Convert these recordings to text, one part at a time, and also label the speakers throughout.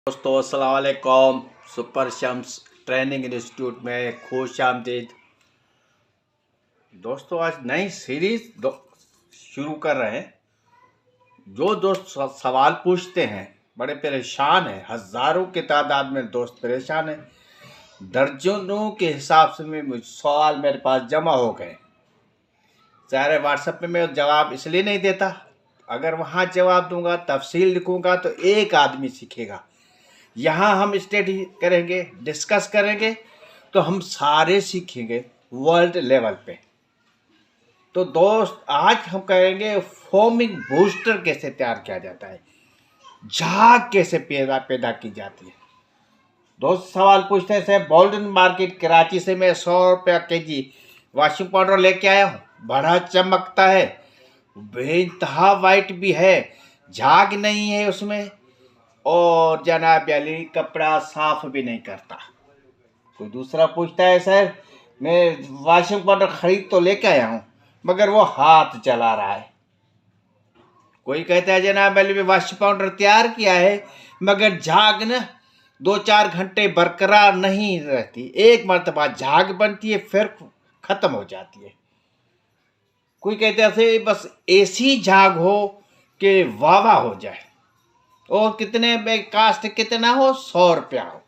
Speaker 1: दोस्तों अस्सलाम वालेकुम। सुपर शम्स ट्रेनिंग इंस्टीट्यूट में खुश आमदीद। दोस्तों आज नई सीरीज शुरू कर रहे हैं। जो दोस्त सवाल पूछते हैं बड़े परेशान हैं, हज़ारों की तादाद में दोस्त परेशान हैं। दर्जनों के हिसाब से सवाल मेरे पास जमा हो गए। सारे व्हाट्सएप पे मैं जवाब इसलिए नहीं देता, अगर वहाँ जवाब दूंगा तफसील लिखूंगा तो एक आदमी सीखेगा। यहाँ हम स्टडी करेंगे, डिस्कस करेंगे तो हम सारे सीखेंगे वर्ल्ड लेवल पे। तो दोस्त आज हम करेंगे फोमिंग बूस्टर कैसे तैयार किया जाता है, झाग कैसे पैदा की जाती है। दोस्त सवाल पूछते हैं सर, बोल्डन मार्केट कराची से मैं 100 रुपया केजी वॉशिंग पाउडर लेके आया हूँ, बड़ा चमकता है, बेइंतहा वाइट भी है, झाग नहीं है उसमें, और जनाब अली कपड़ा साफ भी नहीं करता। कोई दूसरा पूछता है सर मैं वॉशिंग पाउडर खरीद तो लेके आया हूँ मगर वो हाथ चला रहा है। कोई कहता है जनाब अली वॉशिंग पाउडर तैयार किया है मगर झाग न 2-4 घंटे बरकरार नहीं रहती, एक मरतबा झाग बनती है फिर खत्म हो जाती है। कोई कहता है बस ऐसी झाग हो कि वावा हो जाए, और कितने में कास्ट कितना हो, 100 रुपया हो।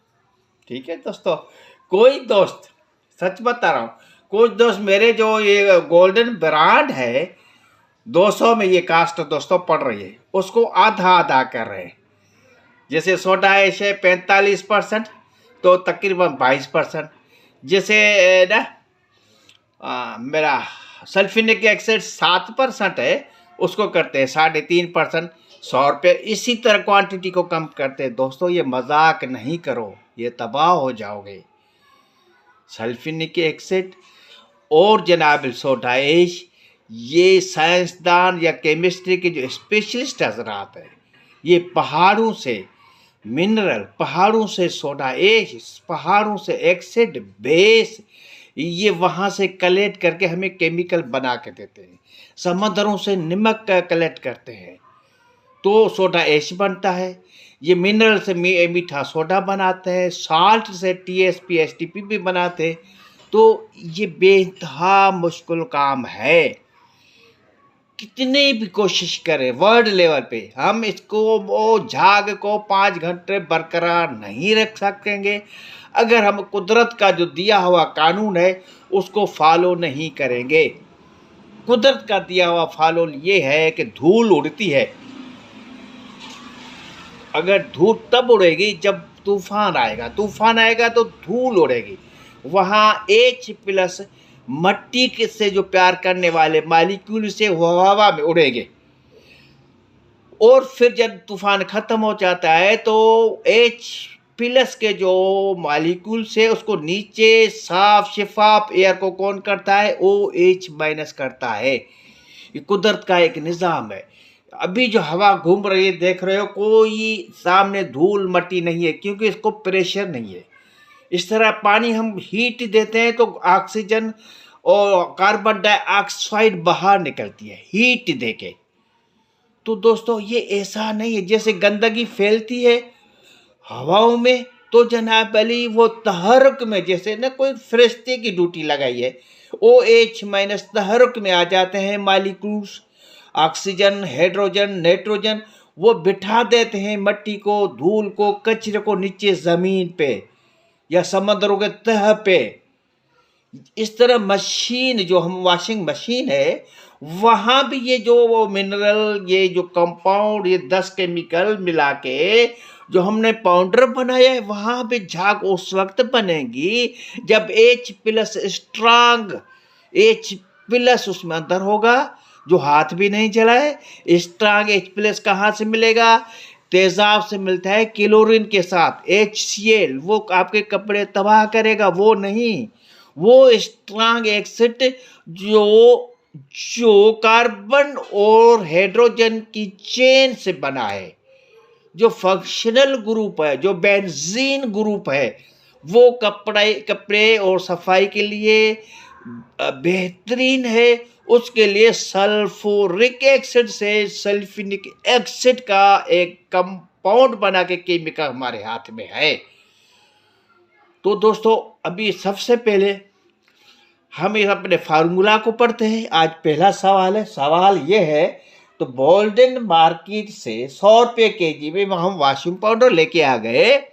Speaker 1: ठीक है दोस्तों। कोई दोस्त, सच बता रहा हूँ, कुछ दोस्त मेरे जो ये गोल्डन ब्रांड है 200 में ये कास्ट दोस्तों पड़ रही है, उसको आधा आधा कर रहे हैं। जैसे सोडा ऐश है 45% तो तकरीबन 22%, जैसे ना मेरा सल्फिनिक एसिड 7% है उसको करते हैं 3.5%, 100 रुपये। इसी तरह क्वांटिटी को कम करते हैं। दोस्तों ये मजाक नहीं करो, ये तबाह हो जाओगे। सल्फिनिक एसिड और जनाब सोडा ऐश, ये साइंसदान या केमिस्ट्री के जो स्पेशलिस्ट हजरात हैं, ये पहाड़ों से मिनरल, पहाड़ों से सोडा ऐश, पहाड़ों से एसिड बेस, ये वहाँ से कलेक्ट करके हमें केमिकल बना के देते हैं। समंदरों से नमक कलेक्ट करते हैं तो सोडा ऐश बनता है। ये मिनरल से मीठा सोडा बनाते हैं, साल्ट से टीएसपी एसटीपी भी बनाते हैं। तो ये बेइंतहा मुश्किल काम है। कितने भी कोशिश करें वर्ल्ड लेवल पे हम इसको वो झाग को 5 घंटे बरकरार नहीं रख सकेंगे अगर हम कुदरत का जो दिया हुआ कानून है उसको फॉलो नहीं करेंगे। कुदरत का दिया हुआ फॉलो ये है कि धूल उड़ती है, अगर धूल तब उड़ेगी जब तूफान आएगा तो धूल उड़ेगी। वहाँ H+ मट्टी के से जो प्यार करने वाले मालिक्यूल से हवा में उड़ेंगे, और फिर जब तूफान खत्म हो जाता है तो H+ के जो मालिक्यूल से उसको नीचे साफ शिफाफ एयर को कौन करता है, OH- करता है। ये कुदरत का एक निज़ाम है। अभी जो हवा घूम रही है देख रहे हो, कोई सामने धूल मट्टी नहीं है क्योंकि इसको प्रेशर नहीं है। इस तरह पानी हम हीट देते हैं तो ऑक्सीजन और कार्बन डाइऑक्साइड बाहर निकलती है हीट देके। तो दोस्तों ये ऐसा नहीं है जैसे गंदगी फैलती है हवाओं में तो जनाब अली वो तहरुक में, जैसे ना कोई फरिश्ते की ड्यूटी लगाई है, OH- तहरुक में आ जाते हैं मालिक्यूल्स, ऑक्सीजन, हाइड्रोजन, नाइट्रोजन, वो बिठा देते हैं मट्टी को, धूल को, कचरे को नीचे ज़मीन पे या समंदरों के तह पे। इस तरह मशीन जो हम वॉशिंग मशीन है वहाँ भी ये जो वो मिनरल, ये जो कंपाउंड, ये 10 केमिकल मिला के जो हमने पाउडर बनाया है, वहाँ पे झाग उस वक्त बनेगी जब H+ स्ट्रांग H+ उसमें अंदर होगा, जो हाथ भी नहीं चलाए। स्ट्रांग H+ कहाँ से मिलेगा, तेजाब से मिलता है क्लोरीन के साथ HCl, वो आपके कपड़े तबाह करेगा, वो नहीं। वो स्ट्रांग एसिड जो कार्बन और हाइड्रोजन की चेन से बना है, जो फंक्शनल ग्रुप है, जो बेंजीन ग्रुप है, वो कपड़े और सफाई के लिए बेहतरीन है। उसके लिए सल्फ्यूरिक एसिड से सल्फिनिक एसिड का एक कंपाउंड बना के केमिकल हमारे हाथ में है। तो दोस्तों अभी सबसे पहले हम इस अपने फार्मूला को पढ़ते हैं। आज पहला सवाल है, सवाल ये है, तो बोल्डन मार्केट से 100 रुपये केजी में हम वॉशिंग पाउडर लेके आ गए,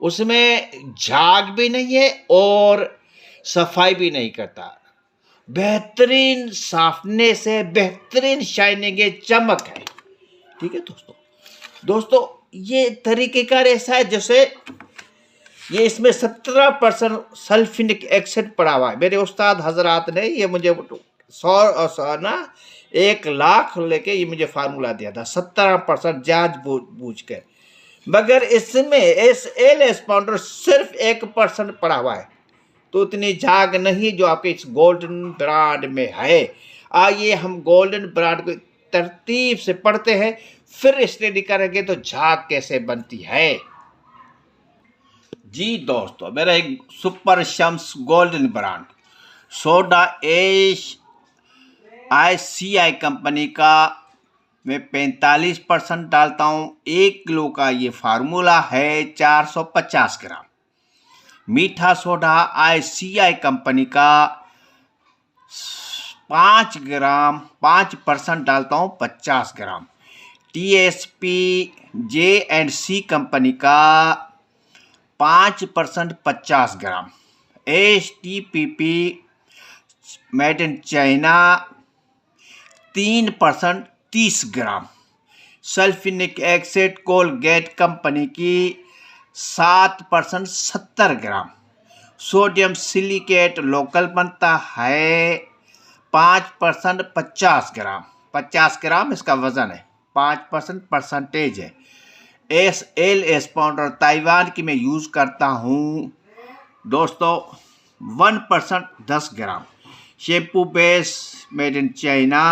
Speaker 1: उसमें झाग भी नहीं है और सफाई भी नहीं करता, बेहतरीन साफनेस है, बेहतरीन शाइनिंग है, चमक है। ठीक है दोस्तों ये तरीकेकार ऐसा है जैसे ये इसमें 17% सल्फ्यूरिक एसिड पड़ा हुआ है। मेरे उस्ताद हजरात ने ये मुझे 1 लाख लेके ये मुझे फार्मूला दिया था, 17% जांच बूझ के, मगर इसमें एस पाउडर सिर्फ 1% पड़ा हुआ है, तो उतनी झाग नहीं जो आपके इस गोल्डन ब्रांड में है। आइए हम गोल्डन ब्रांड को तरतीब से पढ़ते हैं, फिर स्टडी करेंगे तो झाग कैसे बनती है। जी दोस्तों, मेरा एक super Shams golden brand soda ICI company का मैं 45% डालता हूँ। 1 किलो का ये फार्मूला है 450 ग्राम। मीठा सोडा ICI कंपनी का 5% डालता हूँ 50 ग्राम। TSP J&C कंपनी का 5% 50 ग्राम। HTPP made in China 3% 30 gram. Sulphuric acid Colgate company की 7% 70 ग्राम। सोडियम सिलिकेट लोकल बनता है 5% 50 ग्राम। 50 ग्राम इसका वजन है, 5% परसेंटेज है। SLS पाउडर ताइवान की मैं यूज़ करता हूँ दोस्तों, 1% 10 ग्राम। Shampoo base made in China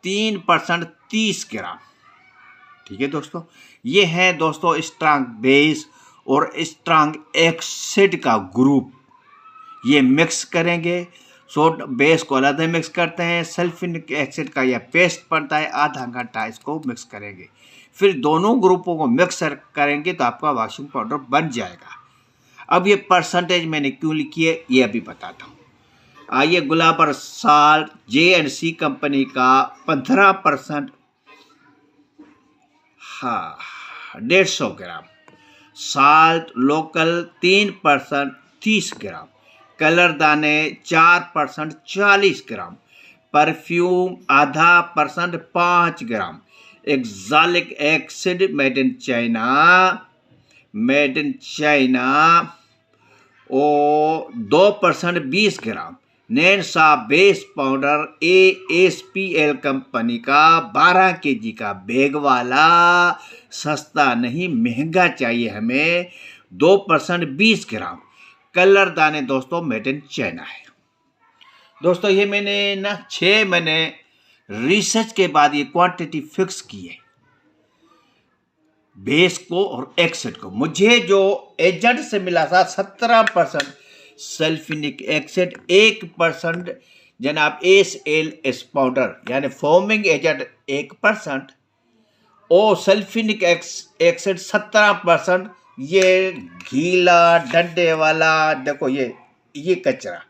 Speaker 1: 3% 30 ग्राम। ठीक है दोस्तों, ये है दोस्तों स्ट्रांग बेस और स्ट्रांग एसिड का ग्रुप। ये मिक्स करेंगे, सोड बेस को अलग मिक्स करते हैं, सल्फ्यूरिक एसिड का यह पेस्ट पड़ता है, आधा घंटा इसको मिक्स करेंगे, फिर दोनों ग्रुपों को मिक्स करेंगे तो आपका वॉशिंग पाउडर बन जाएगा। अब ये परसेंटेज मैंने क्यों लिखी है ये अभी बताता हूँ। आइए, गुलाबर साल्ट J&C कंपनी का 15%, हाँ 150 ग्राम। साल्ट लोकल 3% 30 ग्राम। कलर दाने 4% 40 ग्राम। परफ्यूम आधा % 5 ग्राम। एक्सालिक एसिड मेड इन चाइना और 2% 20 ग्राम। नैनसा बेस पाउडर ASPL कंपनी का 12 kg का बैग वाला, सस्ता नहीं महंगा चाहिए हमें, 2% 20 ग्राम। कलर दाने दोस्तों मेड इन चाइना है। दोस्तों ये मैंने 6 महीने रिसर्च के बाद ये क्वांटिटी फिक्स की है, बेस को और एसिड को। मुझे जो एजेंट से मिला था 17% सल्फ्यूरिक एसिड, 1% जनाब SLS पाउडर यानी फोमिंग एजेंट 1% और सल्फ्यूरिक एसिड 17%। ये गीला डंडे वाला, देखो ये कचरा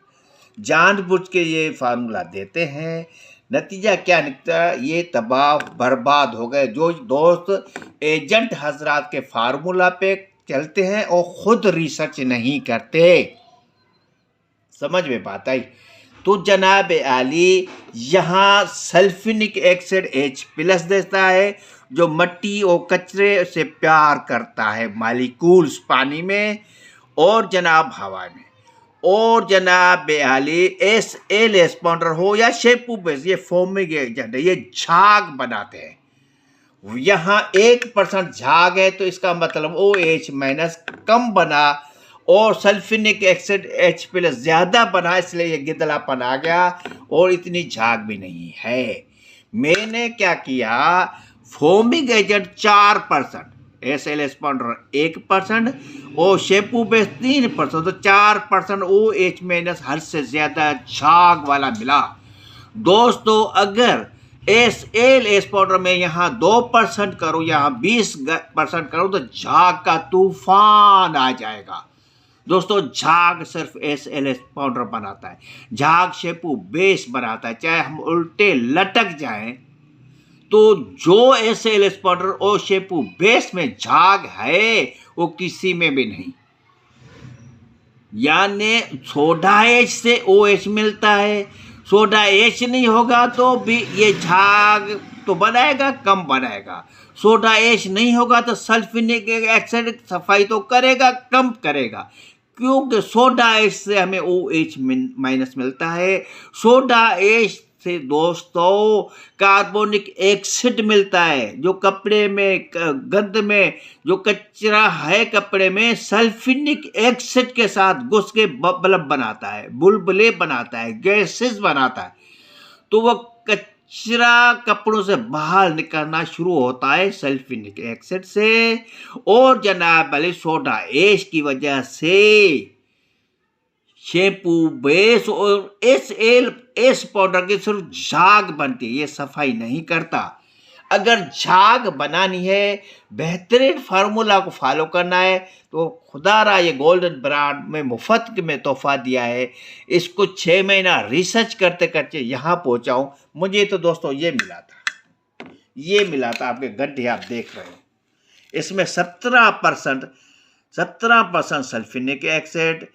Speaker 1: जानबूझ के ये फार्मूला देते हैं, नतीजा क्या निकलता है, ये तबाह बर्बाद हो गए। जो दोस्त एजेंट हजरात के फार्मूला पे चलते हैं और खुद रिसर्च नहीं करते, समझ में बात आई। तो जनाब आली यहाँ सल्फ्यूरिक एसिड H+ देता है, जो मिट्टी और कचरे से प्यार करता है, मालिक्यूल्स पानी में और जनाब हवा में। और जनाब आली SLS पाउडर हो या शैम्पू बेस, ये फोमिंग एजेंट है, ये झाग बनाते हैं। यहाँ 1% झाग है तो इसका मतलब OH- कम बना और सल्फ्यूरिक एसिड H+ ज़्यादा बना, इसलिए ये गिदलापन आ गया और इतनी झाग भी नहीं है। मैंने क्या किया, फोमिंग एजेंट 4%, SLS पाउडर 1% और शैम्पू बेस 3%, तो 4% OH- हद से ज़्यादा झाग वाला मिला। दोस्तों अगर एस पाउडर में यहाँ 2% करो, यहाँ 20% करो तो झाग का तूफान आ जाएगा। दोस्तों झाग सिर्फ एस पाउडर बनाता है, झाग शैम्पू बेस बनाता है। चाहे हम उल्टे लटक जाएं तो जो एस पाउडर और शैम्पू बेस में झाग है वो किसी में भी नहीं। यानी सोडा एच से OH मिलता है, सोडा एच नहीं होगा तो भी ये झाग तो बनाएगा, कम बनाएगा। सोडा एच नहीं होगा तो सल्फ्यूरिक एसिड सफाई तो करेगा, कम करेगा, क्योंकि सोडा एच से हमें OH माइनस मिलता है। सोडा एच से दोस्तों कार्बोनिक एसिड मिलता है, जो कपड़े में गंद में जो कचरा है कपड़े में सल्फ्यूरिक एसिड के साथ घुस के बल्ब बनाता है, बुलबुले बनाता है, गैसेस बनाता है, तो वो कचरा कपड़ों से बाहर निकलना शुरू होता है सल्फ्यूरिक एसिड से। और जनाब वाले सोडा एच की वजह से शैम्पू बेस और एस पाउडर की सिर्फ झाग बनती है, ये सफाई नहीं करता। अगर झाग बनानी है, बेहतरीन फार्मूला को फॉलो करना है, तो खुदारा ये गोल्डन ब्रांड में मुफ्त में तोहफा दिया है। इसको 6 महीना रिसर्च करते करते यहाँ पहुँचा हूँ। मुझे तो दोस्तों ये मिला था, आपके गड्ढे आप देख रहे हो। इसमें 17% सल्फ्यूरिक एसिड,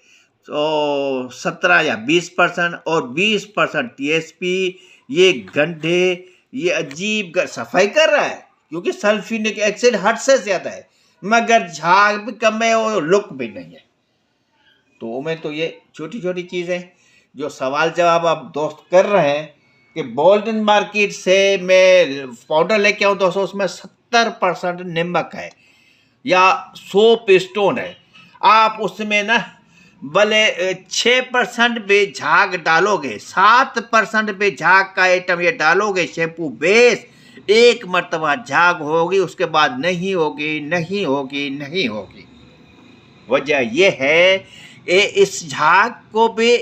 Speaker 1: तो 17 या 20% और 20% TSP। ये गड्ढे ये अजीब सफाई कर रहा है, क्योंकि सल्फ्यूरिक एसिड हद से ज्यादा है, मगर झाग भी कम है और लुक भी नहीं है। तो मैं तो ये छोटी छोटी चीज़ें जो सवाल जवाब आप दोस्त कर रहे हैं कि गोल्डन मार्केट से मैं पाउडर लेके आऊँ दोस्तों, उसमें 70% नमक है या सोप स्टोन है। आप उसमें ना भले 6% भी झाग डालोगे, 7% भी झाग का आइटम ये डालोगे शैम्पू बेस, एक मर्तबा झाग होगी, उसके बाद नहीं होगी। वजह यह है इस झाग को भी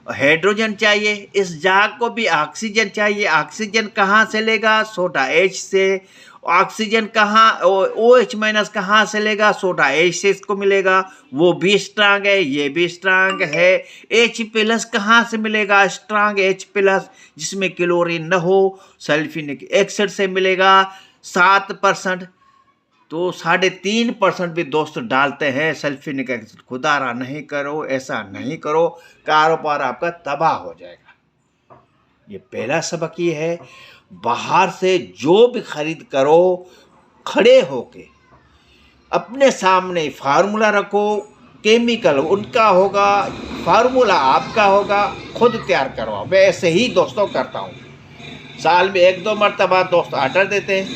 Speaker 1: हाइड्रोजन चाहिए, इस झाग को भी ऑक्सीजन चाहिए। ऑक्सीजन कहाँ से लेगा? सोडा एच से। ऑक्सीजन कहाँ, OH माइनस कहाँ से लेगा? सोडा एच से इसको मिलेगा। वो भी स्ट्रांग है, ये भी स्ट्रांग है। H प्लस कहाँ से मिलेगा? स्ट्रांग H प्लस जिसमें क्लोरीन न हो, सल्फ्यूरिक एसिड से मिलेगा 7%। तो 3.5% भी दोस्त डालते हैं सल्फ्यूरिक एसिड। खुदारा नहीं करो, ऐसा नहीं करो, कारोबार आपका तबाह हो जाएगा। ये पहला सबक ये है, बाहर से जो भी खरीद करो खड़े होके अपने सामने फार्मूला रखो। केमिकल उनका होगा, फार्मूला आपका होगा, खुद तैयार करवाओ। मैं ऐसे ही दोस्तों करता हूँ, साल में 1-2 मरतबा दोस्त ऑर्डर देते हैं,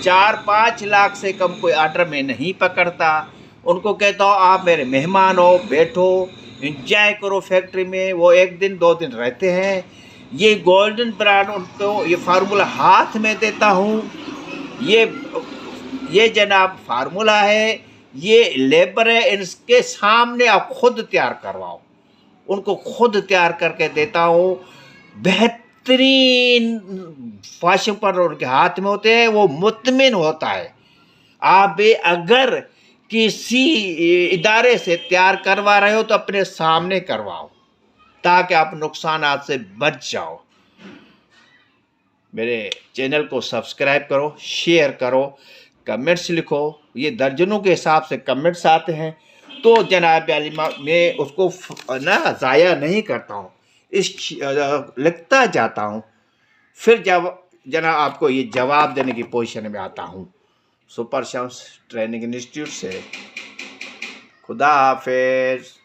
Speaker 1: 4-5 लाख से कम कोई ऑर्डर में नहीं पकड़ता। उनको कहता हूँ आप मेरे मेहमान हो, बैठो एंजॉय करो फैक्ट्री में। वो 1 दिन 2 दिन रहते हैं। ये गोल्डन ब्रांड उनको ये फार्मूला हाथ में देता हूँ। ये जनाब फार्मूला है, ये लेबर है, इसके सामने आप खुद तैयार करवाओ। उनको खुद तैयार करके देता हूँ। बेहतरीन वाशिंग पाउडर उनके हाथ में होते हैं, वो मुतमिन होता है। आप भी अगर किसी इदारे से तैयार करवा रहे हो तो अपने सामने करवाओ, ताकि आप नुकसानात से बच जाओ। मेरे चैनल को सब्सक्राइब करो, शेयर करो, कमेंट्स लिखो। ये दर्जनों के हिसाब से कमेंट्स आते हैं, तो जनाब आलिमा मैं उसको ना ज़ाया नहीं करता हूँ, लिखता जाता हूँ। फिर जब जनाब आपको ये जवाब देने की पोजीशन में आता हूँ। सुपर शम्स ट्रेनिंग इंस्टीट्यूट से। खुदा हाफिज।